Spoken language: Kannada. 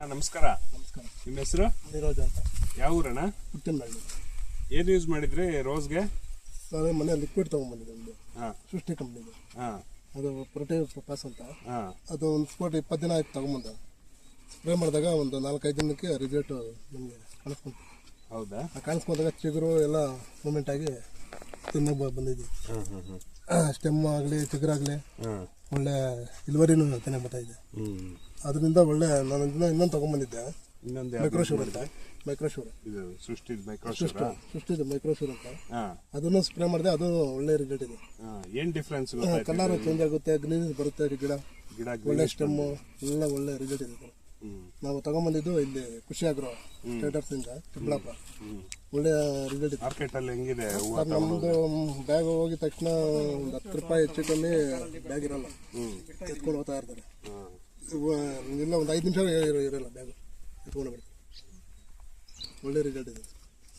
ನಮಸ್ಕಾರ. ನಮಸ್ಕಾರ. ನಿಮ್ಮ ಹೆಸರು? ನೀರೋಜ್ ಅಂತ. ಯಾವ ಊರಣ್ಣ? ಹುಟ್ಟಿನಹಳ್ಳಿ. ಏನು ಯೂಸ್ ಮಾಡಿದ್ರಿ ರೋಸ್ಗೆ? ಸರ್ ಮನೆ ಲಿಕ್ವಿಡ್ ತೊಗೊಂಡ್ಬಂದಿದ್ದೆ ಒಂದು ಸೃಷ್ಟಿ ಕಂಪ್ನಿದು. ಅದು ಪ್ರೊಟೇವ್ ಪಾಸ್ ಅಂತ. ಅದು ಒಂದು ಸ್ಪಾಟ್ 20 ದಿನ ಆಯ್ತು ತೊಗೊಂಬಂದ. ಸ್ಪ್ರೇ ಮಾಡಿದಾಗ ಒಂದು 4-5 ದಿನಕ್ಕೆ ರಿಸಲ್ಟ್ ನಮಗೆ ಕಾಣಿಸ್ಕೊಂತು. ಹೌದಾ? ಕಾಣಿಸ್ಕೊಂಡಾಗ ಚಿಗುರು ಎಲ್ಲ ಮೂಮೆಂಟ್ ಆಗಿ ತಿನ್ನಕ್ಕೆ ಬಂದಿದ್ವಿ. ಸ್ಟೆಮ್ ಆಗಲಿ ಚಿಗುರಾಗಲಿ ಒಳ್ಳೆ ಇಳುವರಿನೂ ತಿನ್ನಕ್ಕೆ ಬರ್ತಾಯಿದೆ. ಅದರಿಂದ ಒಳ್ಳೆ ನಾನು ಇನ್ನೊಂದು ತೊಗೊಂಬಂದಿದ್ದೆ, ಮೈಕ್ರೋಶೂರ್ ಅಂತ. ಮೈಕ್ರೋಶೂರ್ ಸೃಷ್ಟಿದು ಮೈಕ್ರೋಶೂರ್ ಅಂತ. ಅದನ್ನು ಸ್ಪ್ರೇ ಮಾಡಿದೆ, ಅದು ಒಳ್ಳೆ ರಿಸಲ್ಟ್ ಇದೆ. ಏನು ಡಿಫ್ರೆನ್ಸ್? ಕಲರ್ ಚೇಂಜ್ ಆಗುತ್ತೆ, ಗ್ರೀನ್ ಬರುತ್ತೆ, ಗಿಡ ಒಳ್ಳೆ ಸ್ಟೆಮ್ಮು ಎಲ್ಲ ಒಳ್ಳೆ ರಿಸಲ್ಟ್ ಇದೆ. ನಾವು ತಗೊಂಬಂದಿದ್ದು ಇಲ್ಲಿ ಖುಷಿ ಆಗ್ರೋ ಸ್ಟೇಟರ್ಸ್ ಇಂದ ಚಿಕ್ಕಬಳ್ಳಾಪುರ. ಒಳ್ಳೆ ರಿಸಲ್ಟ್ ಇದೆ. ಮಾರ್ಕೆಟಲ್ಲಿ ಹೆಂಗಿದೆ? ನಮ್ಮದು ಬ್ಯಾಗ್ ಹೋಗಿದ ತಕ್ಷಣ ಒಂದು 10 ರೂಪಾಯಿ ಹೆಚ್ಚು ಕಮ್ಮಿ ಬ್ಯಾಗ್ ಇರಲ್ಲ, ಎತ್ಕೊಂಡು ಹೋಗ್ತಾ ಇರ್ತಾರೆ. ಇಲ್ಲ ಒಂದು 5 ನಿಮಿಷ ಇರಲ್ಲ ಬ್ಯಾಗ್ ಎತ್ಕೊಂಡು ಬರ್ತಾರೆ. ಒಳ್ಳೆ ರಿಸಲ್ಟ್ ಇದೆ.